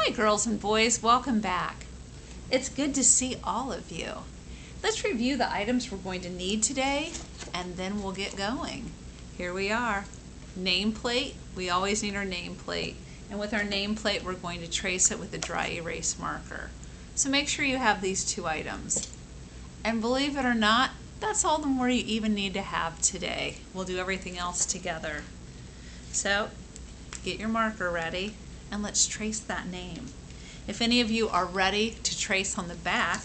Hi girls and boys, welcome back. It's good to see all of you. Let's review the items we're going to need today and then we'll get going. Here we are. Nameplate, we always need our nameplate. And with our nameplate we're going to trace it with a dry erase marker. So make sure you have these two items. And believe it or not, that's all the more you even need to have today. We'll do everything else together. So get your marker ready and let's trace that name. If any of you are ready to trace on the back,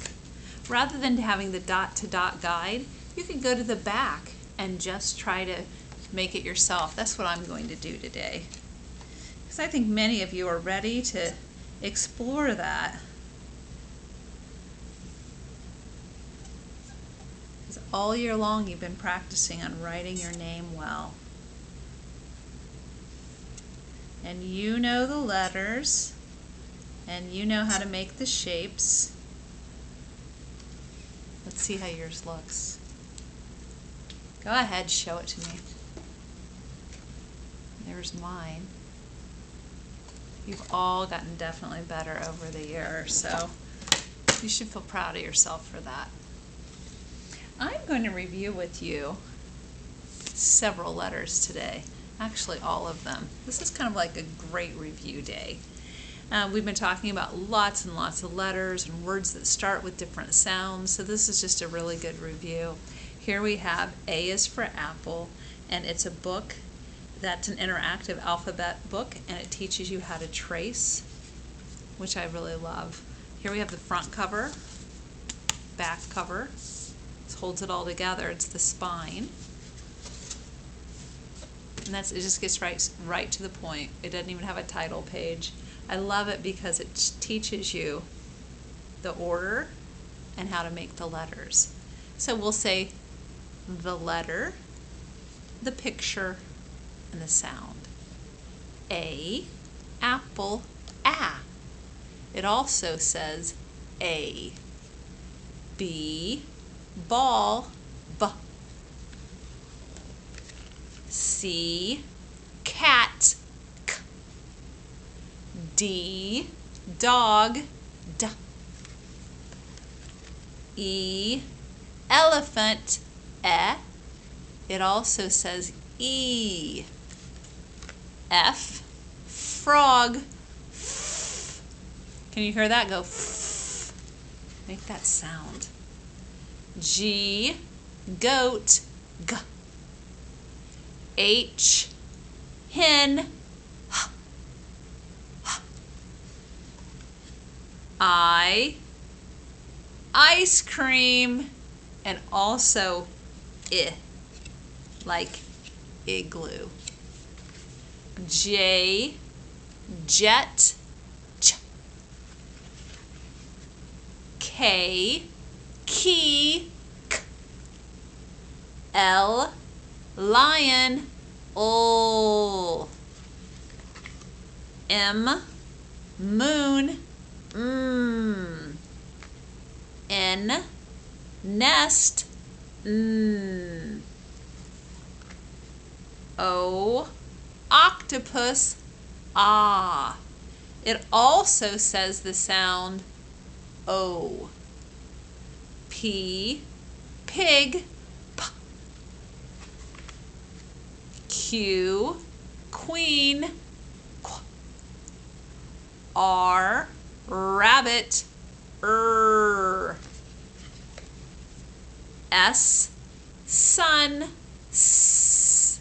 rather than having the dot-to-dot guide, you can go to the back and just try to make it yourself. That's what I'm going to do today. Because I think many of you are ready to explore that. Because all year long you've been practicing on writing your name well. And you know the letters, and you know how to make the shapes. Let's see how yours looks. Go ahead, show it to me. There's mine. You've all gotten definitely better over the years, so you should feel proud of yourself for that. I'm going to review with you several letters today. Actually, all of them. This is kind of like a great review day. We've been talking about lots and lots of letters and words that start with different sounds, so this is just a really good review. Here we have A is for apple, and it's a book that's an interactive alphabet book, and it teaches you how to trace, which I really love. Here we have the front cover, back cover. This holds it all together. It's the spine. And it just gets right to the point. It doesn't even have a title page. I love it because it teaches you the order and how to make the letters. So we'll say the letter, the picture, and the sound. A, apple, A. It also says A. B, ball, B. C, cat, K. D, dog, D. E, elephant, E. It also says E. F, frog, F. Can you hear that go F? Make that sound. G, goat, G. H, hen, H. H. I, ice cream, and also I, like igloo. J, jet, ch. K, key, k. L, lion, O. M, moon, M. N, nest, N. O, octopus, ah. It also says the sound O. P, pig, P. Q, queen, Qu. R, rabbit, S, sun, S.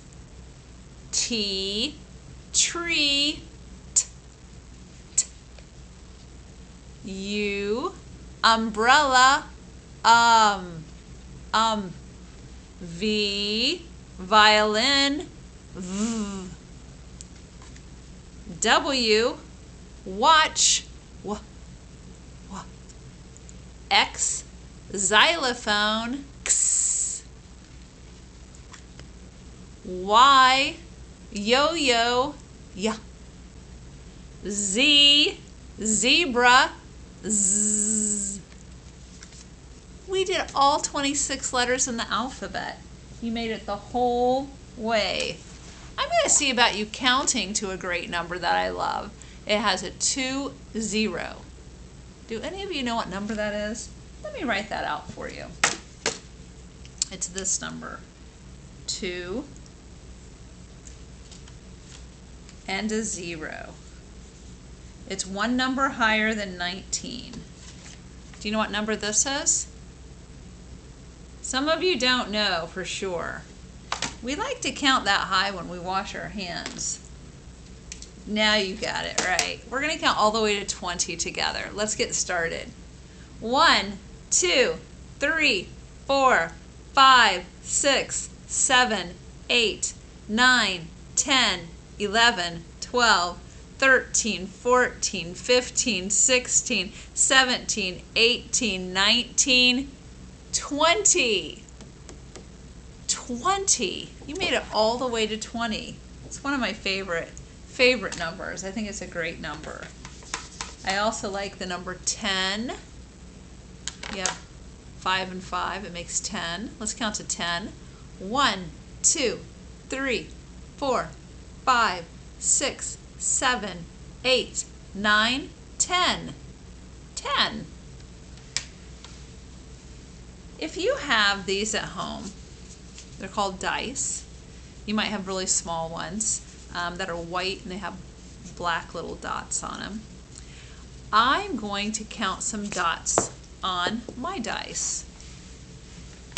T, tree, T, T. U, umbrella, V, violin, V. W, watch, W, W. X, xylophone, X. Y, yo-yo, Y. Z, zebra, Z. We did all 26 letters in the alphabet. You made it the whole way. I'm going to see about you counting to a great number that I love. It has a 2, 0. Do any of you know what number that is? Let me write that out for you. It's this number, 2 and a 0. It's one number higher than 19. Do you know what number this is? Some of you don't know for sure. We like to count that high when we wash our hands. Now you got it right. We're going to count all the way to 20 together. Let's get started. 1, 2, 3, 4, 5, 6, 7, 8, 9, 10, 11, 12, 13, 14, 15, 16, 17, 18, 19, 20. 20. You made it all the way to 20. It's one of my favorite numbers. I think it's a great number. I also like the number 10. You have 5 and 5. It makes 10. Let's count to 10. 1, 2, 3, 4, 5, 6, 7, 8, 9, 10. 10. If you have these at home, they're called dice. You might have really small ones that are white and they have black little dots on them. I'm going to count some dots on my dice.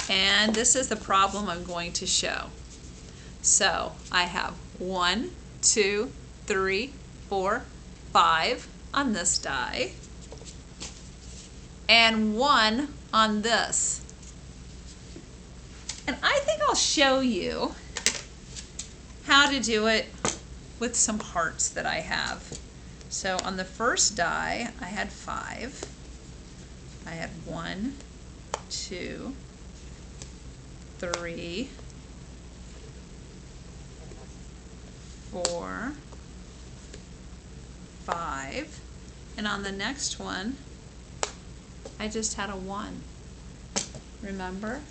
And this is the problem I'm going to show. So I have 1, 2, 3, 4, 5 on this die, and 1 on this. And I think I'll show you how to do it with some hearts that I have. So on the first die, I had 5. I had 1, 2, 3, 4, 5. And on the next one, I just had a 1. Remember?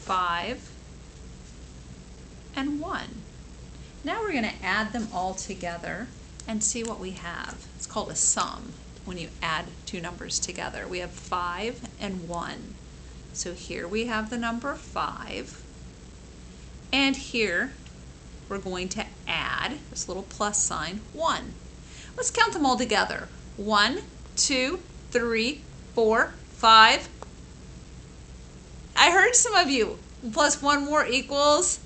5 and 1. Now we're going to add them all together and see what we have. It's called a sum when you add two numbers together. We have 5 and 1. So here we have the number 5. And here we're going to add this little plus sign, 1. Let's count them all together. 1, 2, 3, 4, 5. I heard some of you. Plus 1 more equals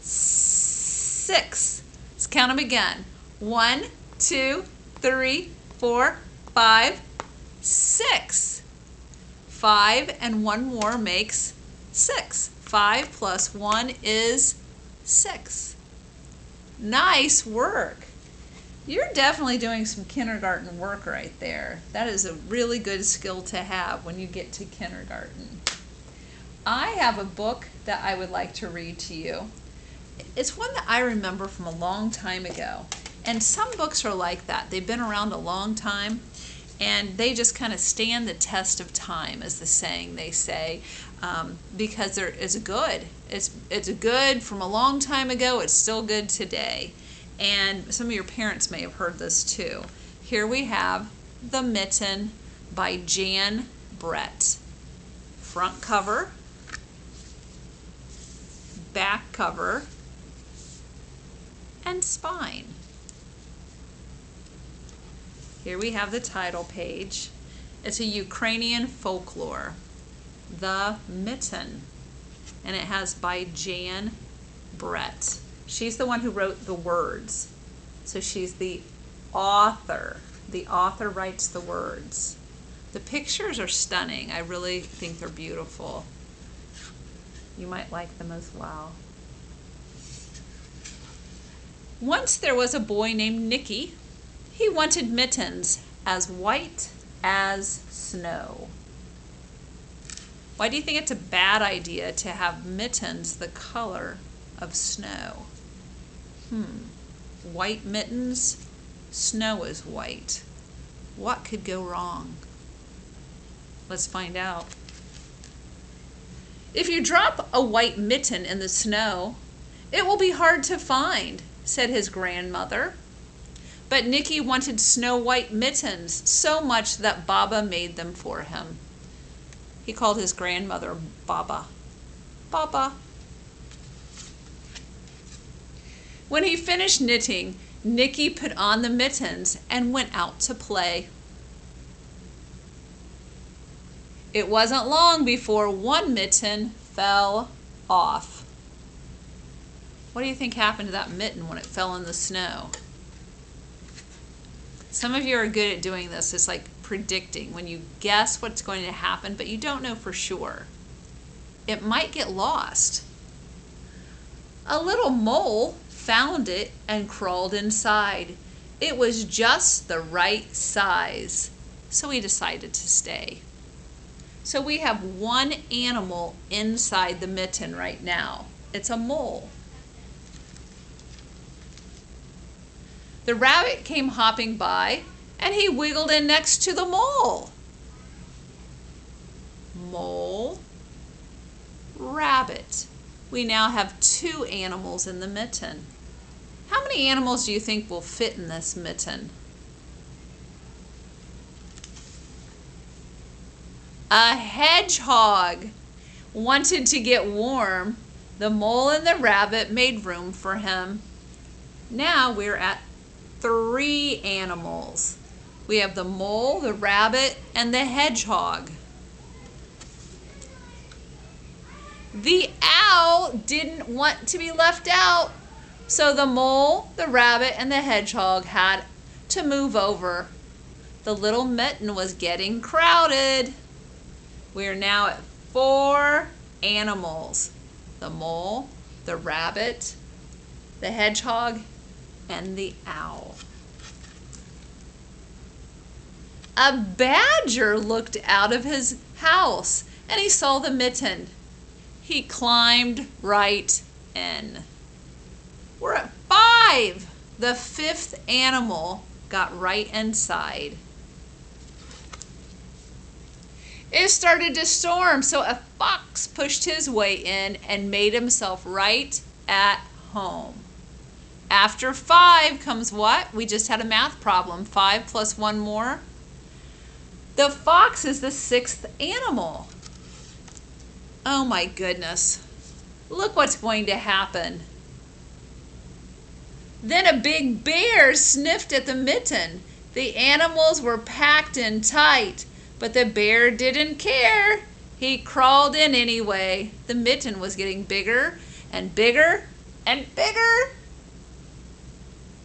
6. Let's count them again. 1, 2, 3, 4, 5, 6. 5 and 1 more makes 6. 5 plus 1 is 6. Nice work. You're definitely doing some kindergarten work right there. That is a really good skill to have when you get to kindergarten. I have a book that I would like to read to you. It's one that I remember from a long time ago. And some books are like that. They've been around a long time and they just kind of stand the test of time, as the saying they say, because it's good. It's good from a long time ago. It's still good today. And some of your parents may have heard this too. Here we have The Mitten by Jan Brett. Front cover, back cover, and spine. Here we have the title page. It's a Ukrainian folklore, The Mitten, and it has by Jan Brett. She's the one who wrote the words, so she's the author. The author writes the words. The pictures are stunning. I really think they're beautiful. You might like them as well. Once there was a boy named Nicky. He wanted mittens as white as snow. Why do you think it's a bad idea to have mittens the color of snow? White mittens, snow is white. What could go wrong? Let's find out. If you drop a white mitten in the snow, it will be hard to find, said his grandmother. But Nicky wanted snow white mittens so much that Baba made them for him. He called his grandmother Baba. Baba. When he finished knitting, Nicky put on the mittens and went out to play. It wasn't long before one mitten fell off. What do you think happened to that mitten when it fell in the snow? Some of you are good at doing this. It's like predicting, when you guess what's going to happen, but you don't know for sure. It might get lost. A little mole found it and crawled inside. It was just the right size, so he decided to stay. So we have one animal inside the mitten right now. It's a mole. The rabbit came hopping by, and he wiggled in next to the mole. Mole, rabbit. We now have two animals in the mitten. How many animals do you think will fit in this mitten? A hedgehog wanted to get warm. The mole and the rabbit made room for him. Now we're at 3 animals. We have the mole, the rabbit, and the hedgehog. The owl didn't want to be left out, so the mole, the rabbit, and the hedgehog had to move over. The little mitten was getting crowded. We are now at 4 animals. The mole, the rabbit, the hedgehog, and the owl. A badger looked out of his house and he saw the mitten. He climbed right in. We're at 5. The 5th animal got right inside. It started to storm, so a fox pushed his way in and made himself right at home. After 5 comes what? We just had a math problem. 5 plus 1 more. The fox is the 6th animal. Oh my goodness. Look what's going to happen. Then a big bear sniffed at the mitten. The animals were packed in tight, but the bear didn't care. He crawled in anyway. The mitten was getting bigger and bigger and bigger.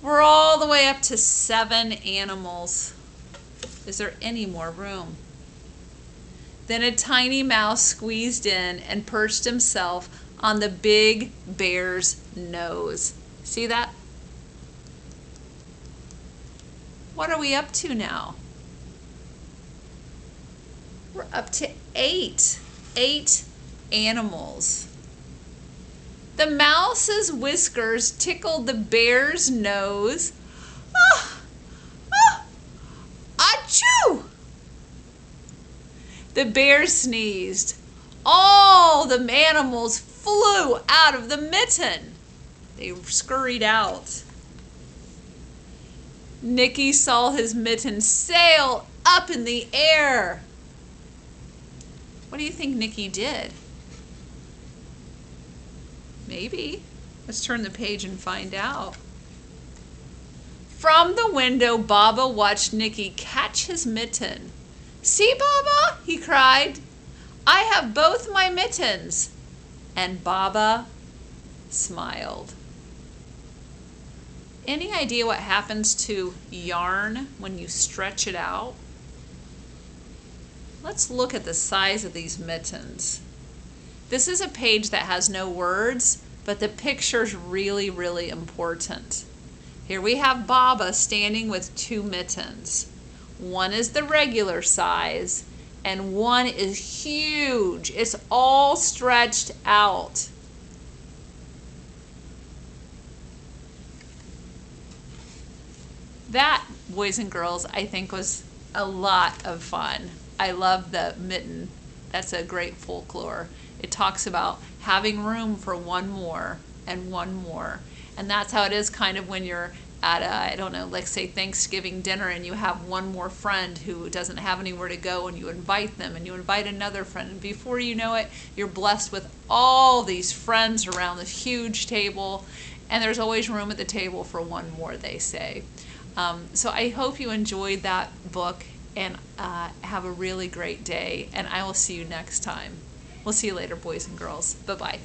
We're all the way up to 7 animals. Is there any more room? Then a tiny mouse squeezed in and perched himself on the big bear's nose. See that? What are we up to now? We're up to 8. 8 animals. The mouse's whiskers tickled the bear's nose. Ah! Ah! Achoo! The bear sneezed. All the animals flew out of the mitten. They scurried out. Nicky saw his mitten sail up in the air. What do you think Nicky did? Maybe. Let's turn the page and find out. From the window, Baba watched Nicky catch his mitten. "See, Baba," he cried. "I have both my mittens." And Baba smiled. Any idea what happens to yarn when you stretch it out? Let's look at the size of these mittens. This is a page that has no words, but the picture's really, really important. Here we have Baba standing with 2 mittens. One is the regular size, and one is huge. It's all stretched out. That, boys and girls, I think was a lot of fun. I love the mitten. That's a great folklore. It talks about having room for one more and one more. And that's how it is kind of when you're at I don't know, like say Thanksgiving dinner, and you have one more friend who doesn't have anywhere to go, and you invite them, and you invite another friend, and before you know it, you're blessed with all these friends around this huge table, and there's always room at the table for one more, they say. So I hope you enjoyed that book, and have a really great day, and I will see you next time. We'll see you later, boys and girls. Bye-bye.